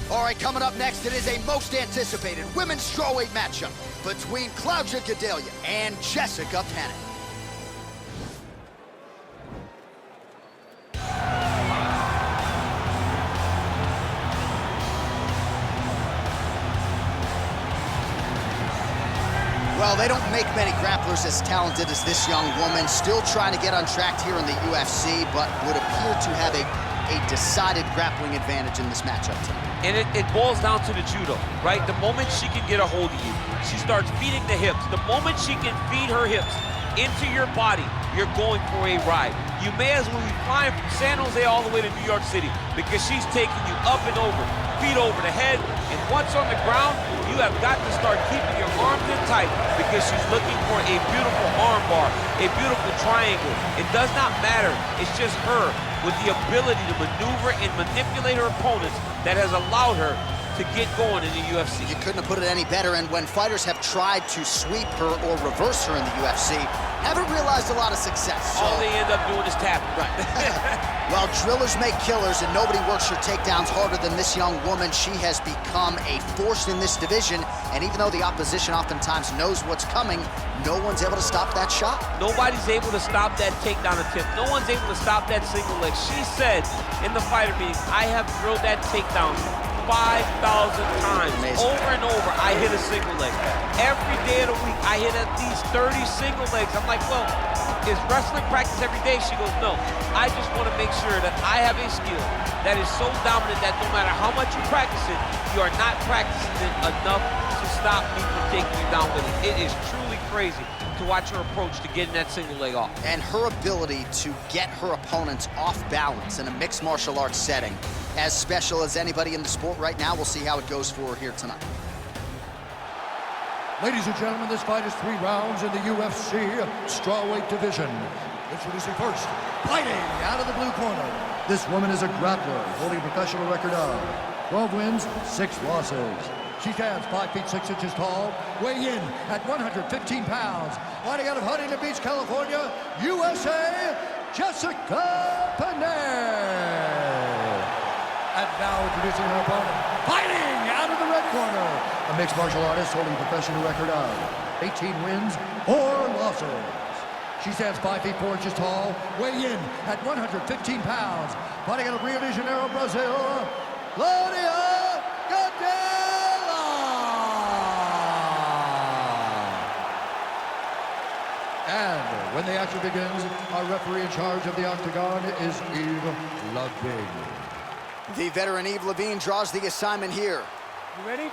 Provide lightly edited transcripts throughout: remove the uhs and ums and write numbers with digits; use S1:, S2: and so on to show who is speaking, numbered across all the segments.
S1: All right, coming up next, it is a most anticipated women's strawweight matchup between Cláudia Gadelha and Jessica Penne. Well, they don't make many grapplers as talented as this young woman, still trying to get untracked here in the UFC, but would appear to have a decided grappling advantage in this matchup tonight.
S2: And it boils down to the judo, right? The moment she can get a hold of you, she starts feeding the hips. The moment she can feed her hips into your body, you're going for a ride. You may as well be flying from San Jose all the way to New York City because she's taking you up and over, feet over the head, and once on the ground, you have got to start keeping your arms in tight because she's looking for a beautiful arm bar, a beautiful triangle. It does not matter. It's just her with the ability to maneuver and manipulate her opponents that has allowed her to get going in the UFC.
S1: You couldn't have put it any better, and when fighters have tried to sweep her or reverse her in the UFC, haven't realized a lot of success.
S2: All they end up doing is tapping.
S1: Right. Well, drillers make killers, and nobody works her takedowns harder than this young woman. She has become a force in this division, and even though the opposition oftentimes knows what's coming, no one's able to stop that shot.
S2: Nobody's able to stop that takedown attempt. No one's able to stop that single leg. She said in the fighter meeting, I have drilled that takedown 5,000 times.
S1: Amazing.
S2: Over and over, I hit a single leg. Every day of the week, I hit at least 30 single legs. I'm like, well, is wrestling practice every day? She goes, no. I just want to make sure that I have a skill that is so dominant that no matter how much you practice it, you are not practicing it enough to stop me from taking you down with it. It is truly crazy to watch her approach to getting that single leg off.
S1: And her ability to get her opponents off balance in a mixed martial arts setting, as special as anybody in the sport right now. We'll see how it goes for her here tonight.
S3: Ladies and gentlemen, this fight is 3 rounds in the UFC strawweight division. Introducing first, fighting out of the blue corner. This woman is a grappler, holding a professional record of 12 wins, 6 losses. She stands 5 feet 6 inches tall, weighing in at 115 pounds. Fighting out of Huntington Beach, California, USA, Jessica Penne. And now introducing her opponent, fighting out of the red corner, a mixed martial artist holding a professional record of 18 wins, 4 losses. She stands 5 feet 4 inches tall, weighing in at 115 pounds. Fighting out of Rio de Janeiro, Brazil, Cláudia Gadelha. And when the action begins, our referee in charge of the octagon is Yves Levine.
S1: The veteran Yves Levine draws the assignment here.
S4: You ready?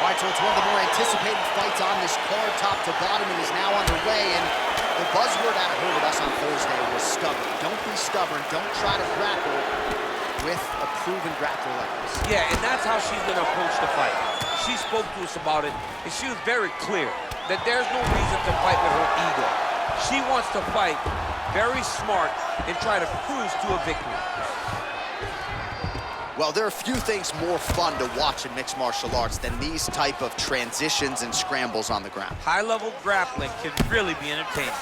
S1: All right, so it's one of the more anticipated fights on this card, top to bottom, and is now underway. And the buzzword out of her with us on Thursday was stubborn. Don't be stubborn. Don't try to grapple with a proven grappler like this.
S2: Yeah, and that's how she's going to approach the fight. She spoke to us about it, and she was very clear that there's no reason to fight with her ego. She wants to fight very smart and try to cruise to a victory.
S1: Well, there are few things more fun to watch in mixed martial arts than these type of transitions and scrambles on the ground.
S2: High-level grappling can really be entertaining.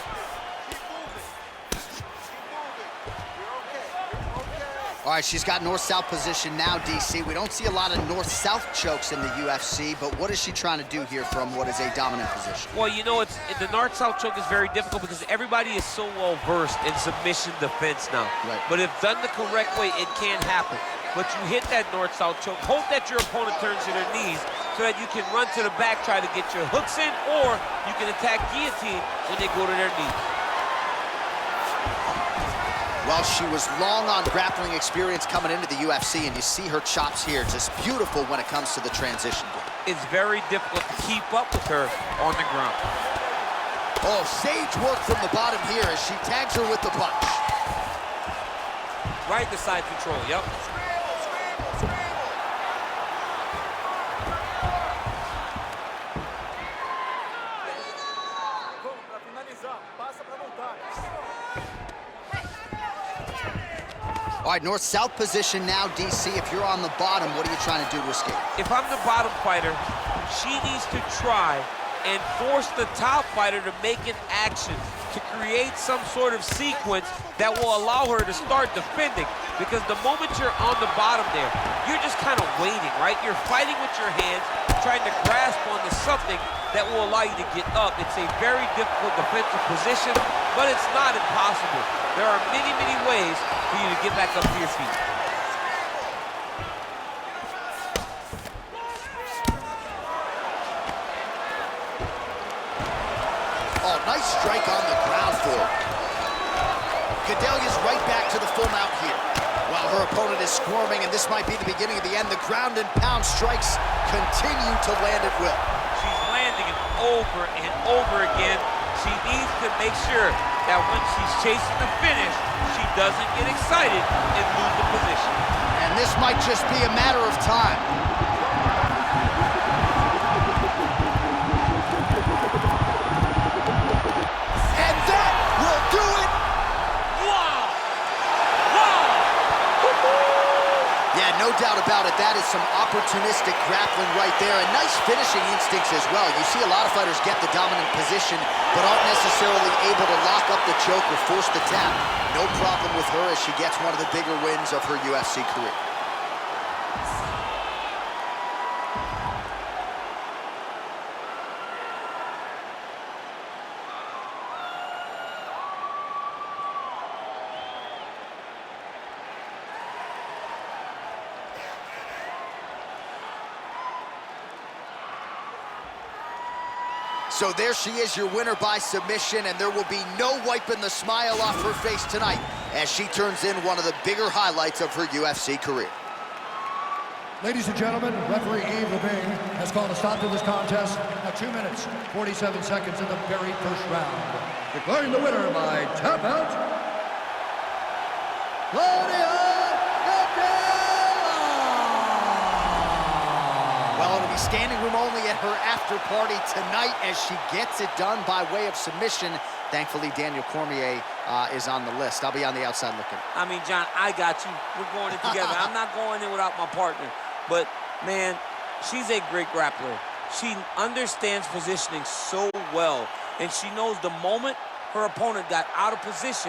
S1: All right, she's got north-south position now, DC. We don't see a lot of north-south chokes in the UFC, but what is she trying to do here from what is a dominant position?
S2: Well, you know, the north-south choke is very difficult because everybody is so well-versed in submission defense now.
S1: Right.
S2: But if done the correct way, it can happen. But you hit that north-south choke, hope that your opponent turns to their knees so that you can run to the back, try to get your hooks in, or you can attack guillotine when they go to their knees.
S1: Well, she was long on grappling experience coming into the UFC, and you see her chops here, just beautiful when it comes to the transition game.
S2: It's very difficult to keep up with her on the ground.
S1: Oh, sage work from the bottom here as she tags her with the punch.
S2: Right to side control, yep.
S1: All right, north-south position now, DC. If you're on the bottom, what are you trying to do to escape?
S2: If I'm the bottom fighter, she needs to try and force the top fighter to make an action, to create some sort of sequence that will allow her to start defending. Because the moment you're on the bottom there, you're just kind of waiting, right? You're fighting with your hands, trying to grasp onto something that will allow you to get up. It's a very difficult defensive position, but it's not impossible. There are many, many ways for you to get back up to your feet.
S1: Oh, nice strike on the ground for her. Gadelha's right back to the full mount here. While her opponent is squirming, and this might be the beginning of the end, the ground and pound strikes continue to land at will.
S2: She's landing it over and over again. She needs to make sure that when she's chasing the finish, she doesn't get excited and lose the position.
S1: And this might just be a matter of time. And that will do it.
S2: Wow! Wow!
S1: Yeah, no doubt about it. That is some opportunistic grappling right there, and nice finishing instincts as well. You see a lot of fighters get the dominant position, but aren't necessarily able to lock up the choke or force the tap. No problem with her as she gets one of the bigger wins of her UFC career. So there she is, your winner by submission, and there will be no wiping the smile off her face tonight as she turns in one of the bigger highlights of her UFC career.
S3: Ladies and gentlemen, referee Yves Levine has called a stop to this contest at 2 minutes, 47 seconds in the very first round. Declaring the winner by tap out, Cláudia!
S1: Well, it'll be standing room only at her after party tonight as she gets it done by way of submission. Thankfully, Daniel Cormier is on the list. I'll be on the outside looking.
S2: I mean, John, I got you. We're going in together. I'm not going in without my partner. But, man, she's a great grappler. She understands positioning so well, and she knows the moment her opponent got out of position,